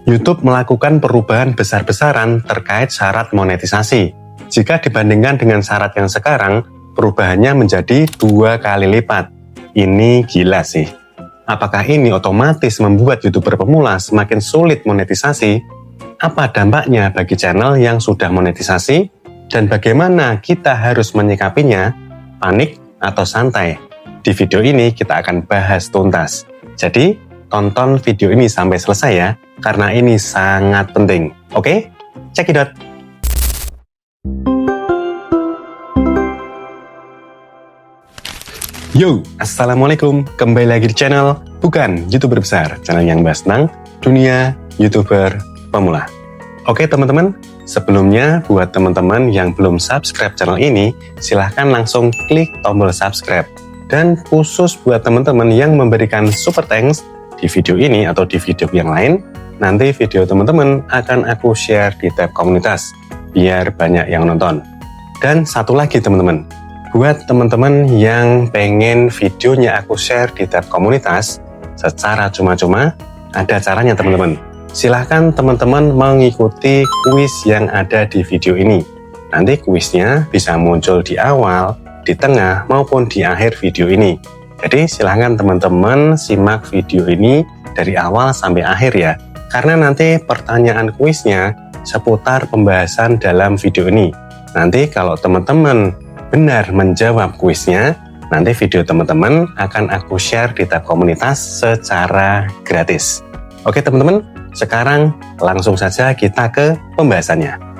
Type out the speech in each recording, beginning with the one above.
YouTube melakukan perubahan besar-besaran terkait syarat monetisasi. Jika dibandingkan dengan syarat yang sekarang, perubahannya menjadi 2 kali lipat. Ini gila sih. Apakah ini otomatis membuat YouTuber pemula semakin sulit monetisasi? Apa dampaknya bagi channel yang sudah monetisasi? Dan bagaimana kita harus menyikapinya? Panik atau santai? Di video ini kita akan bahas tuntas. Jadi, tonton video ini sampai selesai ya, karena ini sangat penting. Oke? Check it out! Yo, Assalamualaikum. Kembali lagi di channel Bukan YouTuber Besar, channel yang bahas tentang dunia YouTuber pemula. Oke teman-teman, sebelumnya buat teman-teman yang belum subscribe channel ini, silahkan langsung klik tombol subscribe. Dan khusus buat teman-teman yang memberikan super thanks di video ini atau di video yang lain, nanti video teman-teman akan aku share di tab komunitas, biar banyak yang nonton. Dan satu lagi teman-teman, buat teman-teman yang pengen videonya aku share di tab komunitas secara cuma-cuma, ada caranya teman-teman. Silahkan teman-teman mengikuti kuis yang ada di video ini. Nanti kuisnya bisa muncul di awal, di tengah, maupun di akhir video ini. Jadi silahkan teman-teman simak video ini dari awal sampai akhir ya. Karena nanti pertanyaan kuisnya seputar pembahasan dalam video ini. Nanti kalau teman-teman benar menjawab kuisnya, nanti video teman-teman akan aku share di tab komunitas secara gratis. Oke teman-teman, sekarang langsung saja kita ke pembahasannya.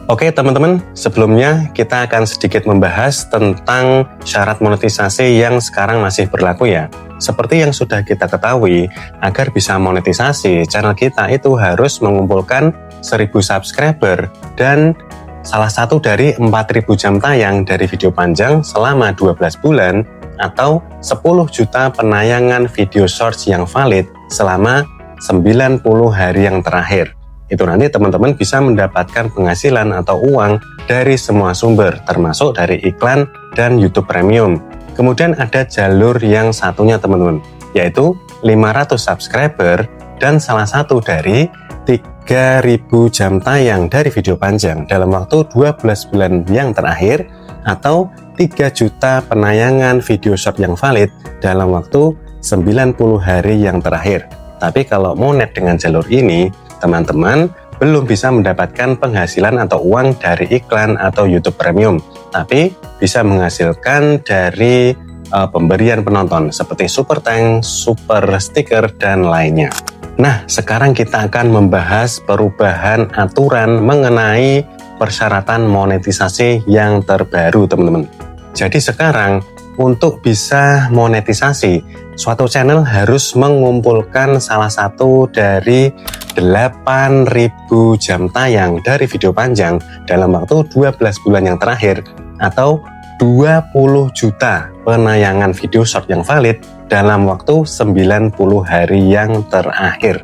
Oke teman-teman, sebelumnya kita akan sedikit membahas tentang syarat monetisasi yang sekarang masih berlaku ya. Seperti yang sudah kita ketahui, agar bisa monetisasi, channel kita itu harus mengumpulkan 1000 subscriber dan salah satu dari 4000 jam tayang dari video panjang selama 12 bulan atau 10 juta penayangan video shorts yang valid selama 90 hari yang terakhir. Itu nanti teman-teman bisa mendapatkan penghasilan atau uang dari semua sumber, termasuk dari iklan dan YouTube Premium. Kemudian ada jalur yang satunya teman-teman, yaitu 500 subscriber dan salah satu dari 3000 jam tayang dari video panjang dalam waktu 12 bulan yang terakhir atau 3 juta penayangan video short yang valid dalam waktu 90 hari yang terakhir. Tapi kalau monet dengan jalur ini, teman-teman belum bisa mendapatkan penghasilan atau uang dari iklan atau YouTube Premium, tapi bisa menghasilkan dari pemberian penonton seperti super thanks, super stiker, dan lainnya. Nah, sekarang kita akan membahas perubahan aturan mengenai persyaratan monetisasi yang terbaru, teman-teman. Jadi sekarang, untuk bisa monetisasi, suatu channel harus mengumpulkan salah satu dari 8.000 jam tayang dari video panjang dalam waktu 12 bulan yang terakhir atau 20 juta penayangan video short yang valid dalam waktu 90 hari yang terakhir.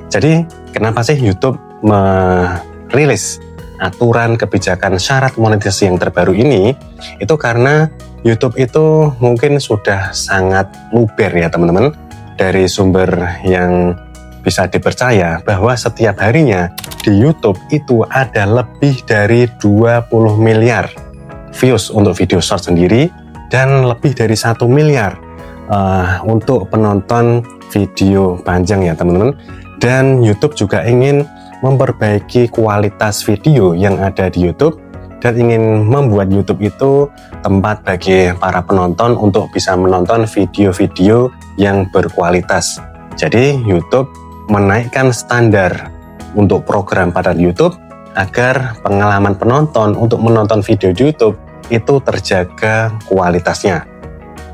Jadi, kenapa sih YouTube merilis aturan kebijakan syarat monetisasi yang terbaru ini? Itu karena YouTube itu mungkin sudah sangat luber ya teman-teman, dari sumber yang bisa dipercaya bahwa setiap harinya di YouTube itu ada lebih dari 20 miliar views untuk video short sendiri dan lebih dari 1 miliar untuk penonton video panjang ya teman-teman. Dan YouTube juga ingin memperbaiki kualitas video yang ada di YouTube dan ingin membuat YouTube itu tempat bagi para penonton untuk bisa menonton video-video yang berkualitas. Jadi YouTube menaikkan standar untuk program pada YouTube agar pengalaman penonton untuk menonton video di YouTube itu terjaga kualitasnya.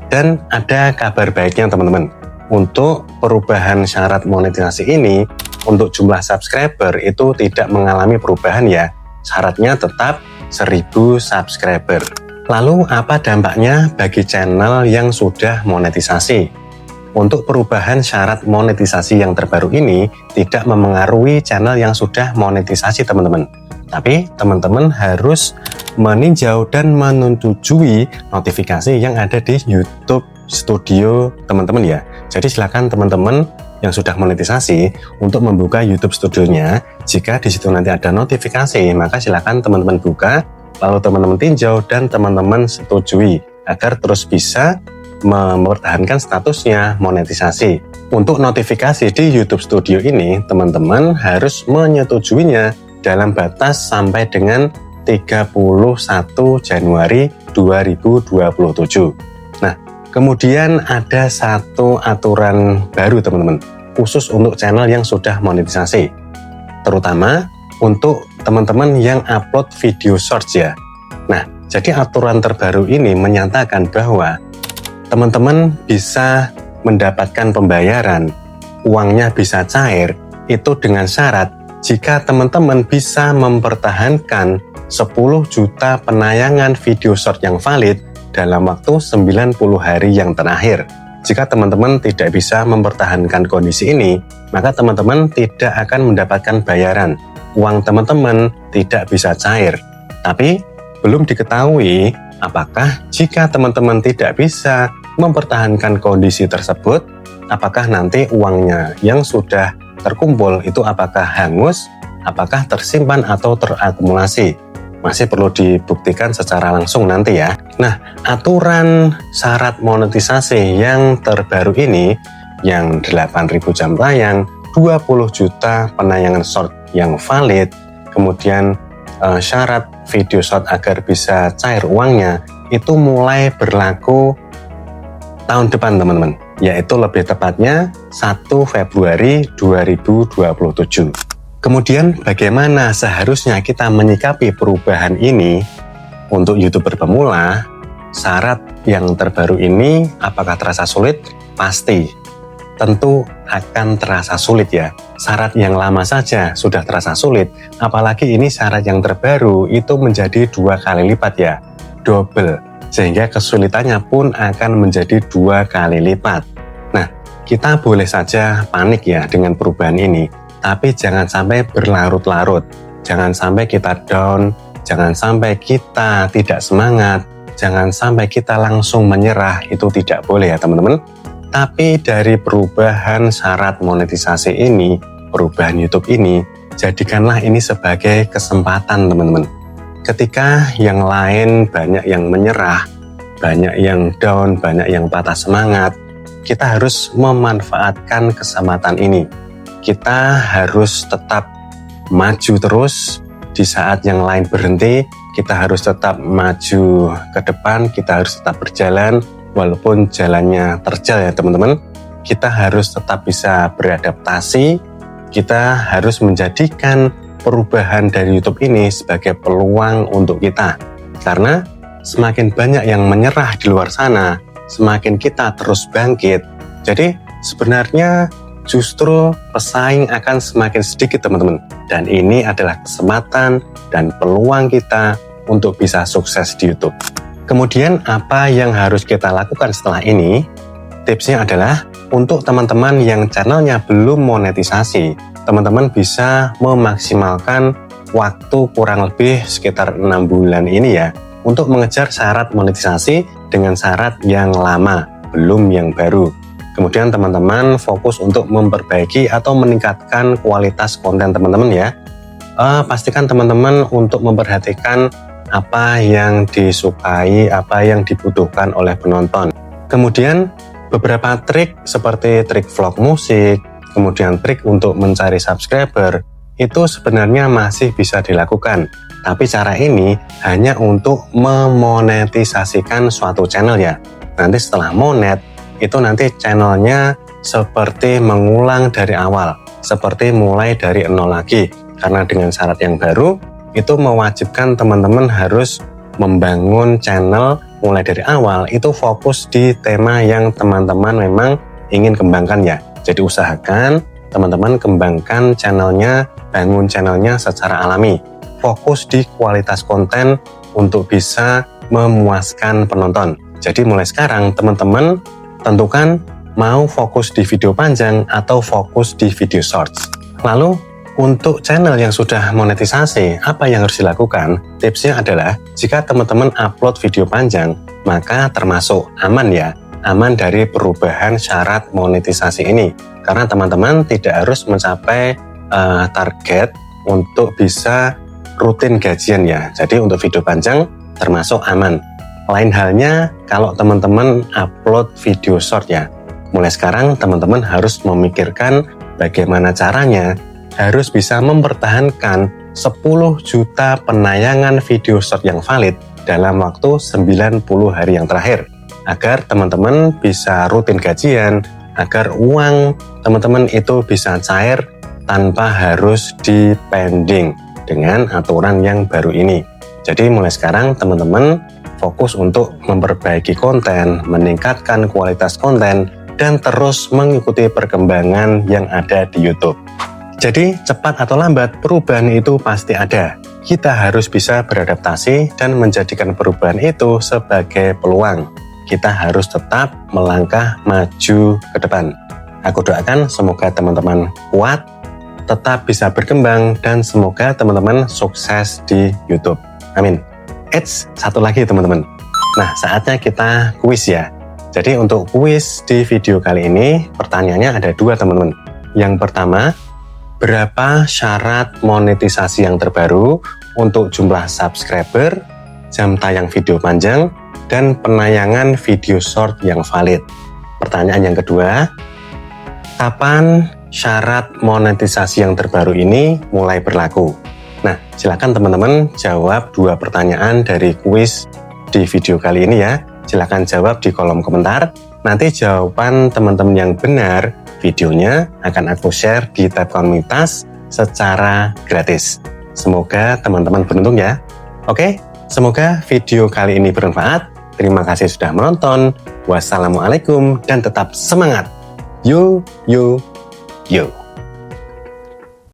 Dan ada kabar baiknya teman-teman. Untuk perubahan syarat monetisasi ini, untuk jumlah subscriber itu tidak mengalami perubahan ya. Syaratnya tetap 1000 subscriber. Lalu apa dampaknya bagi channel yang sudah monetisasi? Untuk perubahan syarat monetisasi yang terbaru ini tidak memengaruhi channel yang sudah monetisasi teman-teman. Tapi teman-teman harus meninjau dan menyetujui notifikasi yang ada di YouTube Studio teman-teman ya. Jadi silakan teman-teman yang sudah monetisasi untuk membuka YouTube Studio-nya. Jika di situ nanti ada notifikasi, maka silakan teman-teman buka, lalu teman-teman tinjau dan teman-teman setujui agar terus bisa mempertahankan statusnya monetisasi. Untuk notifikasi di YouTube Studio ini, teman-teman harus menyetujuinya dalam batas sampai dengan 31 Januari 2027. Nah, kemudian ada satu aturan baru teman-teman, khusus untuk channel yang sudah monetisasi. Terutama untuk teman-teman yang upload video shorts ya. Nah, jadi aturan terbaru ini menyatakan bahwa teman-teman bisa mendapatkan pembayaran, uangnya bisa cair, itu dengan syarat jika teman-teman bisa mempertahankan 10 juta penayangan video short yang valid dalam waktu 90 hari yang terakhir. Jika teman-teman tidak bisa mempertahankan kondisi ini, maka teman-teman tidak akan mendapatkan bayaran. Uang teman-teman tidak bisa cair. Tapi belum diketahui apakah jika teman-teman tidak bisa mempertahankan kondisi tersebut, apakah nanti uangnya yang sudah terkumpul itu apakah hangus, apakah tersimpan atau terakumulasi. Masih perlu dibuktikan secara langsung nanti ya. Nah, aturan syarat monetisasi yang terbaru ini, yang 8.000 jam tayang, 20 juta penayangan short yang valid, kemudian syarat video short agar bisa cair uangnya, itu mulai berlaku tahun depan teman-teman, yaitu lebih tepatnya 1 Februari 2027. Kemudian bagaimana seharusnya kita menyikapi perubahan ini untuk YouTuber pemula? Syarat yang terbaru ini apakah terasa sulit? Pasti, tentu akan terasa sulit ya. Syarat yang lama saja sudah terasa sulit, apalagi ini syarat yang terbaru itu menjadi 2 kali lipat ya, double. Sehingga kesulitannya pun akan menjadi 2 kali lipat. Nah, kita boleh saja panik ya dengan perubahan ini, tapi jangan sampai berlarut-larut, jangan sampai kita down, jangan sampai kita tidak semangat, jangan sampai kita langsung menyerah, itu tidak boleh ya teman-teman. Tapi dari perubahan syarat monetisasi ini, perubahan YouTube ini, jadikanlah ini sebagai kesempatan teman-teman. Ketika yang lain banyak yang menyerah, banyak yang down, banyak yang patah semangat, kita harus memanfaatkan kesempatan ini. Kita harus tetap maju terus di saat yang lain berhenti, kita harus tetap maju ke depan, kita harus tetap berjalan, walaupun jalannya terjal ya teman-teman. Kita harus tetap bisa beradaptasi, kita harus menjadikan perubahan dari YouTube ini sebagai peluang untuk kita. Karena semakin banyak yang menyerah di luar sana, semakin kita terus bangkit. Jadi sebenarnya justru pesaing akan semakin sedikit teman-teman. Dan ini adalah kesempatan dan peluang kita untuk bisa sukses di YouTube. Kemudian apa yang harus kita lakukan setelah ini? Tipsnya adalah untuk teman-teman yang channelnya belum monetisasi, teman-teman bisa memaksimalkan waktu kurang lebih sekitar 6 bulan ini ya, untuk mengejar syarat monetisasi dengan syarat yang lama, belum yang baru. Kemudian teman-teman fokus untuk memperbaiki atau meningkatkan kualitas konten teman-teman ya. Pastikan teman-teman untuk memperhatikan apa yang disukai, apa yang dibutuhkan oleh penonton. Kemudian beberapa trik seperti trik vlog musik, kemudian trik untuk mencari subscriber, itu sebenarnya masih bisa dilakukan. Tapi cara ini hanya untuk memonetisasikan suatu channel ya. Nanti setelah monet, itu nanti channelnya seperti mengulang dari awal, seperti mulai dari nol lagi. Karena dengan syarat yang baru, itu mewajibkan teman-teman harus membangun channel mulai dari awal, itu fokus di tema yang teman-teman memang ingin kembangkan ya. Jadi usahakan teman-teman kembangkan channelnya, bangun channelnya secara alami. Fokus di kualitas konten untuk bisa memuaskan penonton. Jadi mulai sekarang teman-teman tentukan mau fokus di video panjang atau fokus di video shorts. Lalu untuk channel yang sudah monetisasi, apa yang harus dilakukan? Tipsnya adalah jika teman-teman upload video panjang, maka termasuk aman ya. aman dari perubahan syarat monetisasi ini. Karena teman-teman tidak harus mencapai target untuk bisa rutin gajian ya. Jadi untuk video panjang termasuk aman. Lain halnya kalau teman-teman upload video short ya. Mulai sekarang teman-teman harus memikirkan bagaimana caranya harus bisa mempertahankan 10 juta penayangan video short yang valid dalam waktu 90 hari yang terakhir. Agar teman-teman bisa rutin gajian, agar uang teman-teman itu bisa cair tanpa harus dipending dengan aturan yang baru ini. Jadi mulai sekarang teman-teman fokus untuk memperbaiki konten, meningkatkan kualitas konten, dan terus mengikuti perkembangan yang ada di YouTube. Jadi cepat atau lambat perubahan itu pasti ada. Kita harus bisa beradaptasi dan menjadikan perubahan itu sebagai peluang. Kita harus tetap melangkah maju ke depan. Aku doakan semoga teman-teman kuat, tetap bisa berkembang, dan semoga teman-teman sukses di YouTube. Amin. Eits, satu lagi teman-teman. Nah, saatnya kita kuis ya. Jadi untuk kuis di video kali ini, pertanyaannya ada 2 teman-teman. Yang pertama, berapa syarat monetisasi yang terbaru untuk jumlah subscriber, jam tayang video panjang, dan penayangan video short yang valid? Pertanyaan yang kedua, kapan syarat monetisasi yang terbaru ini mulai berlaku? Nah, silakan teman-teman jawab 2 pertanyaan dari kuis di video kali ini ya. Silakan jawab di kolom komentar. Nanti jawaban teman-teman yang benar, videonya akan aku share di tab komunitas secara gratis. Semoga teman-teman beruntung ya. Oke, semoga video kali ini bermanfaat. Terima kasih sudah menonton. Wassalamualaikum dan tetap semangat. Yo, yo, yo.